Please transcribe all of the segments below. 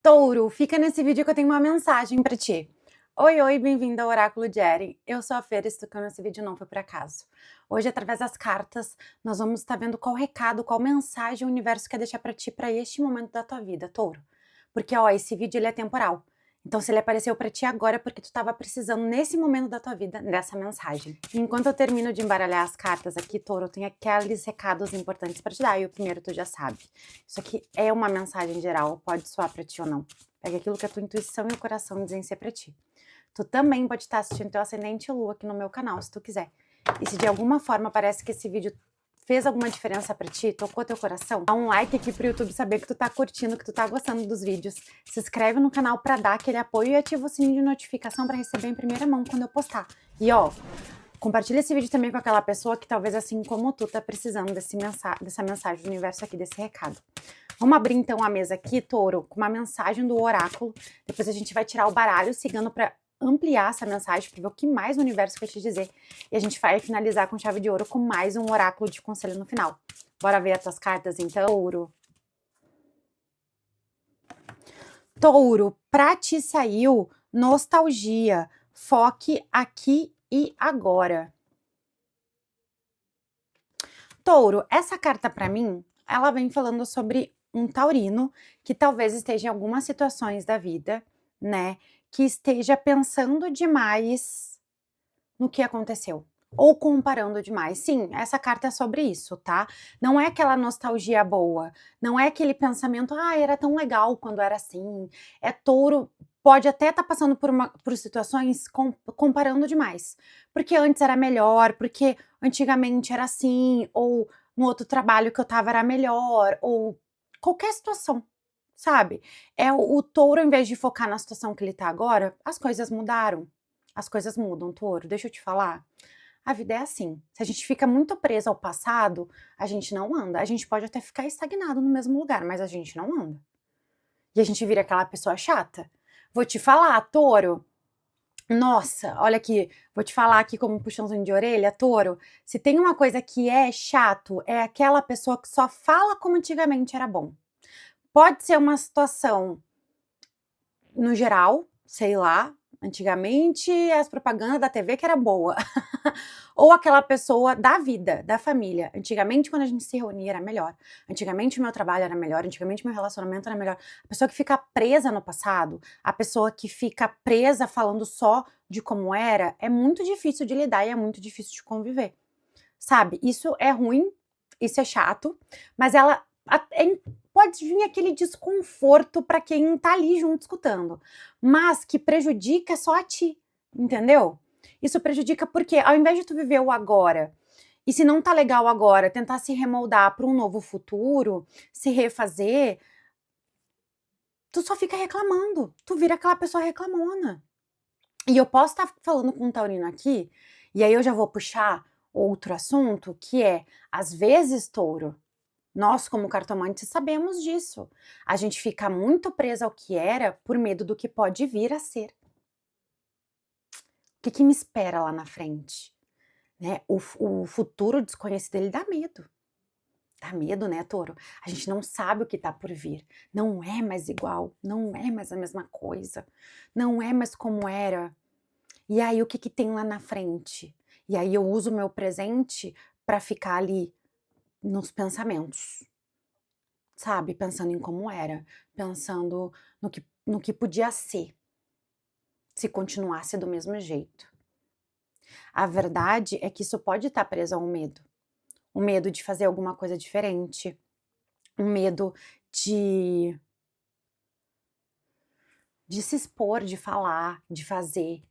Touro, fica nesse vídeo que eu tenho uma mensagem pra ti. Oi, bem-vindo ao Oráculo de Eri. Eu sou a Fê, se tu caiu nesse vídeo não foi por acaso. Hoje, através das cartas, nós vamos estar vendo qual recado, qual mensagem o universo quer deixar pra ti pra este momento da tua vida, Touro. Porque, esse vídeo ele é temporal. Então, se ele apareceu pra ti agora é porque tu tava precisando, nesse momento da tua vida, dessa mensagem. Enquanto eu termino de embaralhar as cartas aqui, Touro, eu tenho aqueles recados importantes pra te dar, e o primeiro tu já sabe. Isso aqui é uma mensagem geral, pode soar pra ti ou não. Pega aquilo que a tua intuição e o coração dizem ser pra ti. Tu também pode estar assistindo teu ascendente e lua aqui no meu canal, se tu quiser. E se de alguma forma parece que esse vídeo fez alguma diferença pra ti, tocou teu coração, dá um like aqui pro YouTube saber que tu tá curtindo, que tu tá gostando dos vídeos. Se inscreve no canal pra dar aquele apoio e ativa o sininho de notificação pra receber em primeira mão quando eu postar. E compartilha esse vídeo também com aquela pessoa que talvez assim como tu tá precisando dessa mensagem do universo aqui, desse recado. Vamos abrir então a mesa aqui, Touro, com uma mensagem do oráculo. Depois a gente vai tirar o baralho cigano pra ampliar essa mensagem, para ver o que mais o universo quer te dizer. E a gente vai finalizar com chave de ouro com mais um oráculo de conselho no final. Bora ver as tuas cartas então, Touro? Touro, pra ti saiu nostalgia, foque aqui e agora. Touro, essa carta pra mim, ela vem falando sobre um taurino que talvez esteja em algumas situações da vida, né, que esteja pensando demais no que aconteceu, ou comparando demais. Sim, essa carta é sobre isso, tá? Não é aquela nostalgia boa, não é aquele pensamento, era tão legal quando era assim. É Touro, pode até estar passando por situações comparando demais, porque antes era melhor, porque antigamente era assim, ou no outro trabalho que eu tava era melhor, ou qualquer situação, sabe? É o Touro, ao invés de focar na situação que ele tá agora, as coisas mudaram. As coisas mudam, Touro. Deixa eu te falar. A vida é assim. Se a gente fica muito preso ao passado, a gente não anda. A gente pode até ficar estagnado no mesmo lugar, mas a gente não anda. E a gente vira aquela pessoa chata. Vou te falar, Touro. Nossa, olha aqui, vou te falar aqui como um puxãozinho de orelha, Touro. Se tem uma coisa que é chato, é aquela pessoa que só fala como antigamente era bom. Pode ser uma situação no geral, sei lá, antigamente as propagandas da TV que era boa. Ou aquela pessoa da vida, da família. Antigamente, quando a gente se reunia, era melhor. Antigamente, o meu trabalho era melhor. Antigamente, meu relacionamento era melhor. A pessoa que fica presa no passado, a pessoa que fica presa falando só de como era, é muito difícil de lidar e é muito difícil de conviver. Sabe? Isso é ruim, isso é chato, mas pode vir aquele desconforto para quem tá ali junto escutando, mas que prejudica só a ti, entendeu? Isso prejudica porque ao invés de tu viver o agora, e se não tá legal agora, tentar se remoldar para um novo futuro, se refazer, tu só fica reclamando, tu vira aquela pessoa reclamona. E eu posso estar falando com um taurino aqui, e aí eu já vou puxar outro assunto, que é, às vezes, Touro, nós como cartomantes sabemos disso. A gente fica muito preso ao que era por medo do que pode vir a ser. O que me espera lá na frente? Né? O futuro desconhecido, ele dá medo. Dá medo, né, Touro? A gente não sabe o que tá por vir. Não é mais igual, não é mais a mesma coisa, não é mais como era. E aí, o que tem lá na frente? E aí eu uso o meu presente para ficar ali nos pensamentos, sabe? Pensando em como era, pensando no que podia ser, se continuasse do mesmo jeito. A verdade é que isso pode estar preso a um medo. Um medo de fazer alguma coisa diferente, um medo de se expor, de falar, de fazer,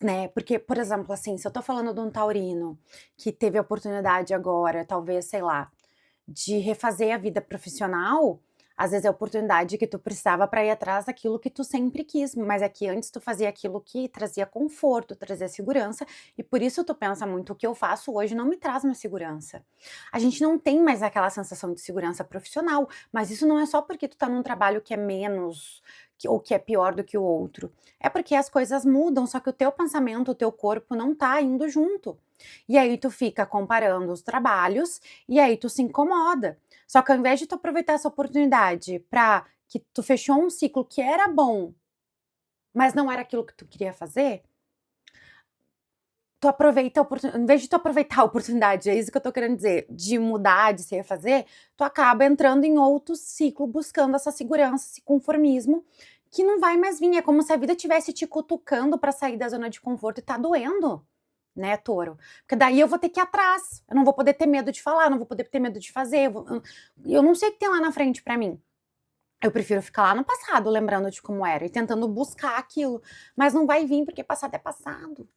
né? Porque, por exemplo, assim, se eu tô falando de um taurino que teve a oportunidade agora, talvez, sei lá, de refazer a vida profissional, às vezes é a oportunidade que tu precisava para ir atrás daquilo que tu sempre quis, mas é que antes tu fazia aquilo que trazia conforto, trazia segurança, e por isso tu pensa muito, o que eu faço hoje não me traz mais segurança. A gente não tem mais aquela sensação de segurança profissional, mas isso não é só porque tu tá num trabalho que é menos, ou que é pior do que o outro. É porque as coisas mudam, só que o teu pensamento, o teu corpo não tá indo junto. E aí tu fica comparando os trabalhos, e aí tu se incomoda. Só que ao invés de tu aproveitar essa oportunidade para que tu fechou um ciclo que era bom, mas não era aquilo que tu queria fazer, tu aproveita a oportunidade, em vez de tu aproveitar a oportunidade, é isso que eu tô querendo dizer, de mudar, de se refazer, tu acaba entrando em outro ciclo, buscando essa segurança, esse conformismo, que não vai mais vir. É como se a vida estivesse te cutucando pra sair da zona de conforto e tá doendo, né, touro? Porque daí eu vou ter que ir atrás, eu não vou poder ter medo de falar, não vou poder ter medo de fazer, eu não sei o que tem lá na frente pra mim. Eu prefiro ficar lá no passado, lembrando de como era e tentando buscar aquilo, mas não vai vir porque passado é passado.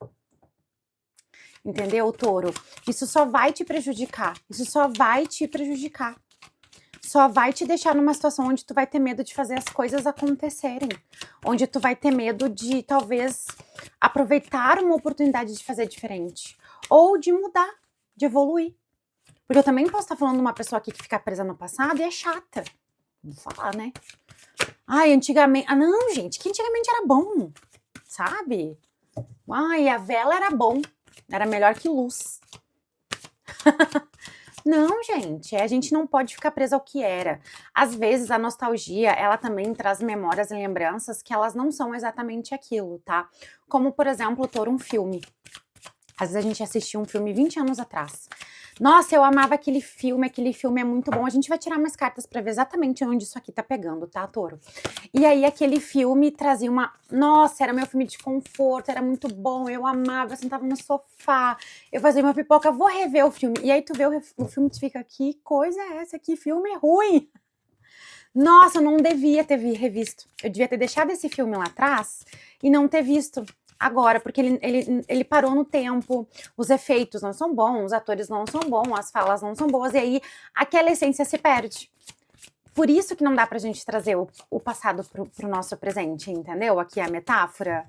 Entendeu, touro? Isso só vai te prejudicar, isso só vai te prejudicar. Só vai te deixar numa situação onde tu vai ter medo de fazer as coisas acontecerem, onde tu vai ter medo de, talvez, aproveitar uma oportunidade de fazer diferente, ou de mudar, de evoluir. Porque eu também posso estar falando de uma pessoa aqui que fica presa no passado e é chata. Vou falar, né? Ai, antigamente... Ah, não, gente, que antigamente era bom, sabe? Ai, a vela era bom, era melhor que luz. Não, gente, a gente não pode ficar presa ao que era. Às vezes, a nostalgia, ela também traz memórias e lembranças que elas não são exatamente aquilo, tá? Como, por exemplo, Touro, um filme. Às vezes a gente assistiu um filme 20 anos atrás. Nossa, eu amava aquele filme é muito bom. A gente vai tirar mais cartas pra ver exatamente onde isso aqui tá pegando, tá, Touro? E aí aquele filme trazia uma... Nossa, era meu filme de conforto, era muito bom, eu amava, eu sentava no sofá, eu fazia uma pipoca, vou rever o filme. E aí tu vê o filme, tu fica, que coisa é essa? Que filme ruim! Nossa, eu não devia ter revisto. Eu devia ter deixado esse filme lá atrás e não ter visto agora, porque ele parou no tempo, os efeitos não são bons, os atores não são bons, as falas não são boas, e aí aquela essência se perde. Por isso que não dá pra gente trazer o passado pro nosso presente, entendeu? Aqui é a metáfora,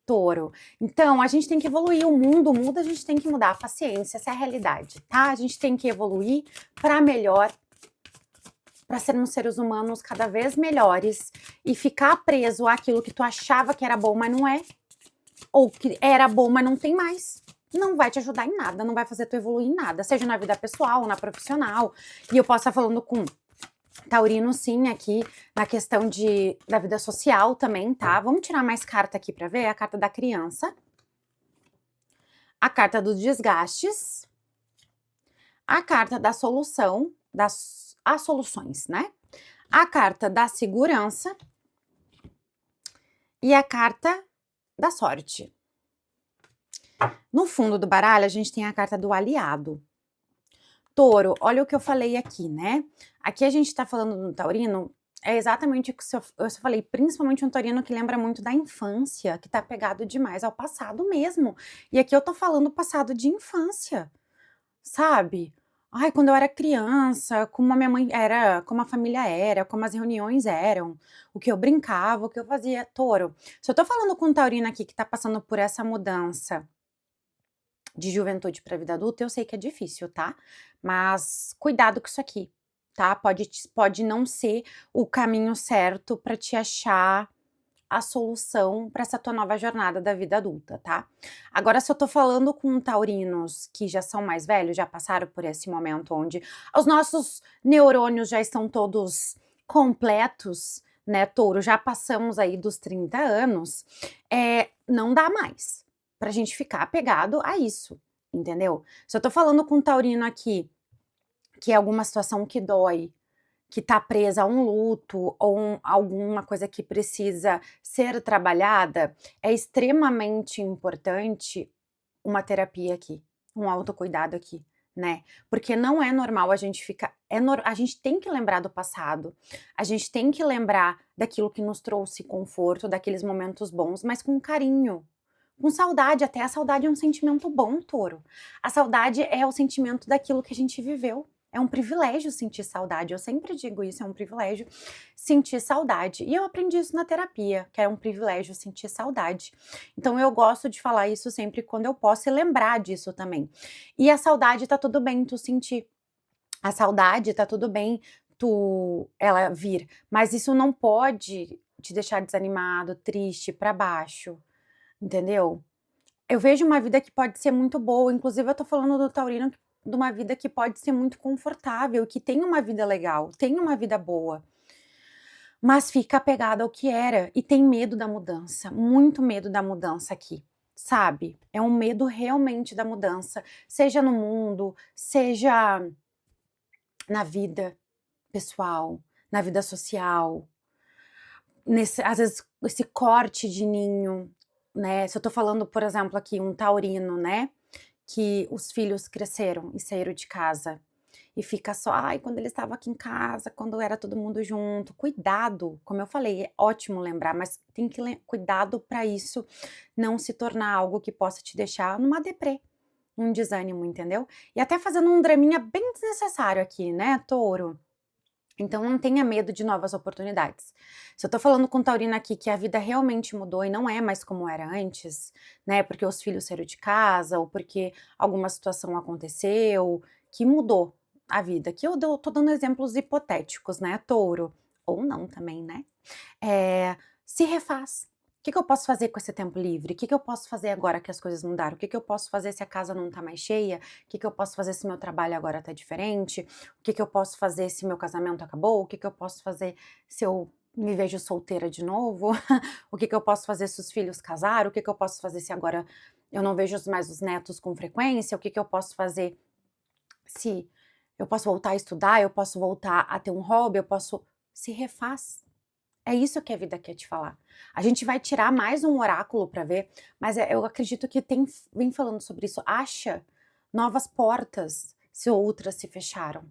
Touro. Então, a gente tem que evoluir, o mundo muda, a gente tem que mudar, a paciência, essa é a realidade, tá? A gente tem que evoluir pra melhor, para sermos seres humanos cada vez melhores e ficar preso àquilo que tu achava que era bom, mas não é, ou que era bom, mas não tem mais. Não vai te ajudar em nada, não vai fazer tu evoluir em nada, seja na vida pessoal ou na profissional. E eu posso estar falando com taurino, sim, aqui na questão da vida social também, tá? Vamos tirar mais carta aqui para ver, a carta da criança, a carta dos desgastes, a carta da solução, as soluções, né? A carta da segurança e a carta da sorte. No fundo do baralho, a gente tem a carta do aliado. Touro, olha o que eu falei aqui, né? Aqui a gente tá falando do taurino, é exatamente o que eu falei, principalmente um taurino que lembra muito da infância, que tá pegado demais ao passado mesmo. E aqui eu tô falando passado de infância, sabe? Ai, quando eu era criança, como a minha mãe era, como a família era, como as reuniões eram, o que eu brincava, o que eu fazia. Touro, se eu tô falando com um taurino aqui que tá passando por essa mudança de juventude para vida adulta, eu sei que é difícil, tá? Mas cuidado com isso aqui, tá? Pode não ser o caminho certo para te achar a solução para essa tua nova jornada da vida adulta, tá? Agora, se eu tô falando com taurinos que já são mais velhos, já passaram por esse momento onde os nossos neurônios já estão todos completos, né, touro? Já passamos aí dos 30 anos, não dá mais pra gente ficar apegado a isso, entendeu? Se eu tô falando com um taurino aqui, que é alguma situação que dói, que tá presa a um luto ou alguma coisa que precisa ser trabalhada, é extremamente importante uma terapia aqui, um autocuidado aqui, né? Porque não é normal a gente ficar, a gente tem que lembrar do passado, a gente tem que lembrar daquilo que nos trouxe conforto, daqueles momentos bons, mas com carinho, com saudade. Até a saudade é um sentimento bom, Touro. A saudade é o sentimento daquilo que a gente viveu. É um privilégio sentir saudade, eu sempre digo isso, é um privilégio sentir saudade. E eu aprendi isso na terapia, que é um privilégio sentir saudade. Então eu gosto de falar isso sempre quando eu posso e lembrar disso também. E a saudade tá tudo bem tu sentir. A saudade tá tudo bem ela vir, mas isso não pode te deixar desanimado, triste, pra baixo, entendeu? Eu vejo uma vida que pode ser muito boa, inclusive eu tô falando do taurino de uma vida que pode ser muito confortável, que tem uma vida legal, tem uma vida boa. mas fica apegado ao que era e tem medo da mudança, muito medo da mudança aqui, sabe? É um medo realmente da mudança, seja no mundo, seja na vida pessoal, na vida social, às vezes esse corte de ninho, né? Se eu tô falando, por exemplo, aqui um taurino, né? Que os filhos cresceram e saíram de casa. E fica só, ai, quando ele estava aqui em casa, quando era todo mundo junto. Cuidado, como eu falei, é ótimo lembrar, mas tem que cuidado para isso não se tornar algo que possa te deixar numa deprê, um desânimo, entendeu? E até fazendo um draminha bem desnecessário aqui, né, touro? Então não tenha medo de novas oportunidades. Se eu tô falando com taurina aqui que a vida realmente mudou e não é mais como era antes, né, porque os filhos saíram de casa ou porque alguma situação aconteceu, que mudou a vida. Aqui tô dando exemplos hipotéticos, né, touro, ou não também, né. Se refaz. O que eu posso fazer com esse tempo livre? O que eu posso fazer agora que as coisas mudaram? O que eu posso fazer se a casa não tá mais cheia? O que eu posso fazer se meu trabalho agora tá diferente? O que eu posso fazer se meu casamento acabou? O que eu posso fazer se eu me vejo solteira de novo? O que eu posso fazer se os filhos casaram? O que eu posso fazer se agora eu não vejo mais os netos com frequência? O que eu posso fazer se eu posso voltar a estudar? Eu posso voltar a ter um hobby? Eu posso se refaz. É isso que a vida quer te falar. A gente vai tirar mais um oráculo para ver, mas eu acredito que vem falando sobre isso. Acha novas portas se outras se fecharam.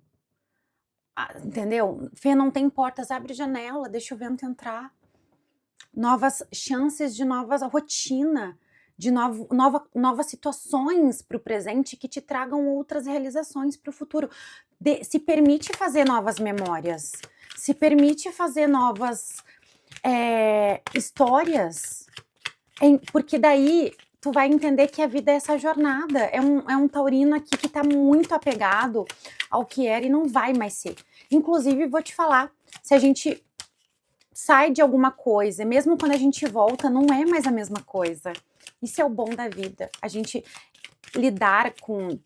Entendeu? Fê, não tem portas, abre janela, deixa o vento entrar. Novas chances de novas rotina, de novas situações para o presente que te tragam outras realizações para o futuro. Se permite fazer novas memórias, se permite fazer novas histórias, porque daí tu vai entender que a vida é essa jornada, é um taurino aqui que tá muito apegado ao que era e não vai mais ser. Inclusive, vou te falar, se a gente sai de alguma coisa, mesmo quando a gente volta, não é mais a mesma coisa. Isso é o bom da vida, a gente lidar com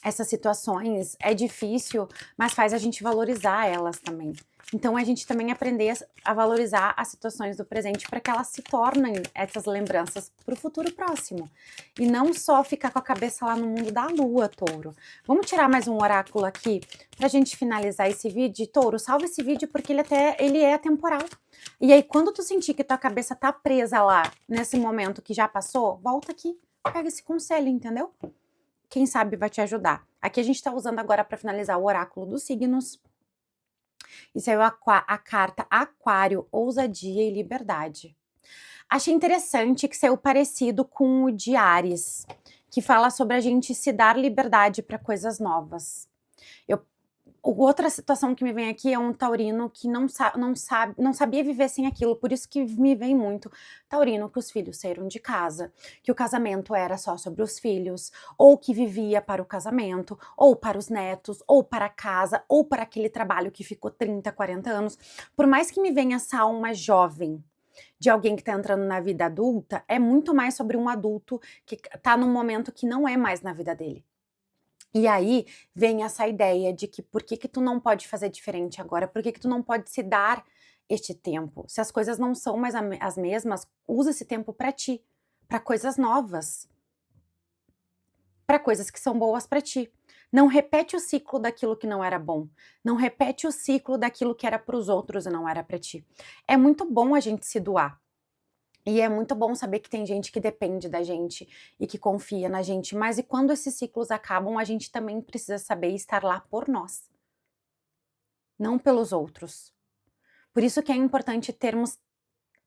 essas situações é difícil, mas faz a gente valorizar elas também. Então a gente também aprender a valorizar as situações do presente para que elas se tornem essas lembranças para o futuro próximo. E não só ficar com a cabeça lá no mundo da lua, touro. Vamos tirar mais um oráculo aqui para a gente finalizar esse vídeo. Touro, salva esse vídeo porque ele é atemporal. E aí quando tu sentir que tua cabeça tá presa lá, nesse momento que já passou, volta aqui, pega esse conselho, entendeu? Quem sabe vai te ajudar. Aqui a gente está usando agora para finalizar o oráculo dos signos. E saiu a carta Aquário, ousadia e liberdade. Achei interessante que saiu parecido com o de Áries, que fala sobre a gente se dar liberdade para coisas novas. Outra situação que me vem aqui é um taurino que não sabia viver sem aquilo, por isso que me vem muito taurino que os filhos saíram de casa, que o casamento era só sobre os filhos, ou que vivia para o casamento, ou para os netos, ou para a casa, ou para aquele trabalho que ficou 30, 40 anos. Por mais que me venha essa alma jovem de alguém que está entrando na vida adulta, é muito mais sobre um adulto que está num momento que não é mais na vida dele. E aí vem essa ideia de que por que tu não pode fazer diferente agora? Por que tu não pode se dar este tempo? Se as coisas não são mais as mesmas, usa esse tempo para ti, para coisas novas, para coisas que são boas para ti. Não repete o ciclo daquilo que não era bom. Não repete o ciclo daquilo que era para os outros e não era para ti. É muito bom a gente se doar. E é muito bom saber que tem gente que depende da gente e que confia na gente, mas e quando esses ciclos acabam, a gente também precisa saber estar lá por nós, não pelos outros. Por isso que é importante termos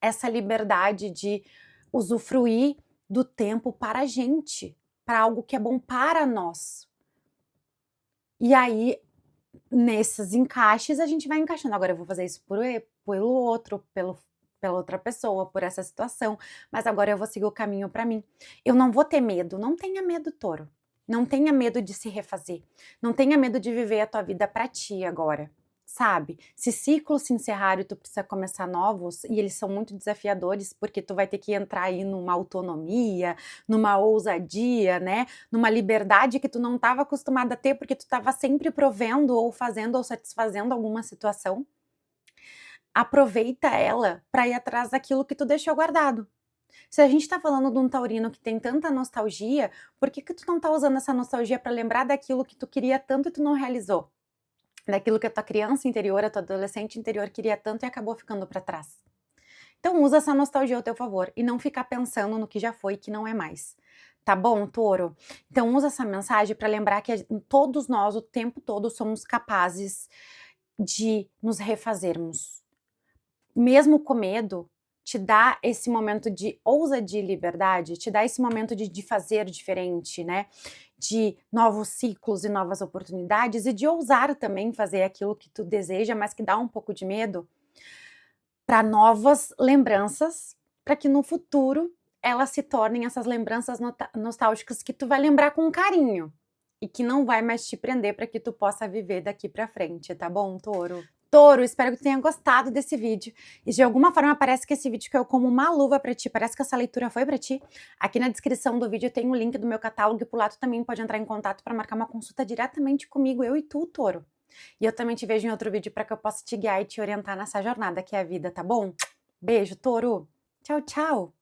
essa liberdade de usufruir do tempo para a gente, para algo que é bom para nós. E aí, nesses encaixes, a gente vai encaixando. Agora eu vou fazer isso pelo outro, pela outra pessoa, por essa situação, mas agora eu vou seguir o caminho para mim. Eu não vou ter medo, não tenha medo, touro. Não tenha medo de se refazer. Não tenha medo de viver a tua vida para ti agora, sabe? Se ciclos se encerraram e tu precisa começar novos, e eles são muito desafiadores, porque tu vai ter que entrar aí numa autonomia, numa ousadia, né? Numa liberdade que tu não estava acostumada a ter, porque tu estava sempre provendo ou fazendo ou satisfazendo alguma situação. aproveita ela para ir atrás daquilo que tu deixou guardado. Se a gente tá falando de um taurino que tem tanta nostalgia, por que que tu não tá usando essa nostalgia para lembrar daquilo que tu queria tanto e tu não realizou? Daquilo que a tua criança interior, a tua adolescente interior queria tanto e acabou ficando para trás. Então usa essa nostalgia ao teu favor e não ficar pensando no que já foi e que não é mais. Tá bom, touro? Então usa essa mensagem para lembrar que todos nós, o tempo todo, somos capazes de nos refazermos. Mesmo com medo, te dá esse momento de ousadia e liberdade, te dá esse momento de fazer diferente, né? De novos ciclos e novas oportunidades e de ousar também fazer aquilo que tu deseja, mas que dá um pouco de medo, para novas lembranças, para que no futuro elas se tornem essas lembranças nostálgicas que tu vai lembrar com carinho e que não vai mais te prender para que tu possa viver daqui para frente, tá bom, touro? Touro, espero que tu tenha gostado desse vídeo e de alguma forma parece que esse vídeo caiu como uma luva para ti, parece que essa leitura foi para ti. Aqui na descrição do vídeo tem o link do meu catálogo e por lá tu também pode entrar em contato para marcar uma consulta diretamente comigo, eu e tu, touro. E eu também te vejo em outro vídeo para que eu possa te guiar e te orientar nessa jornada que é a vida, tá bom? Beijo, touro! Tchau, tchau!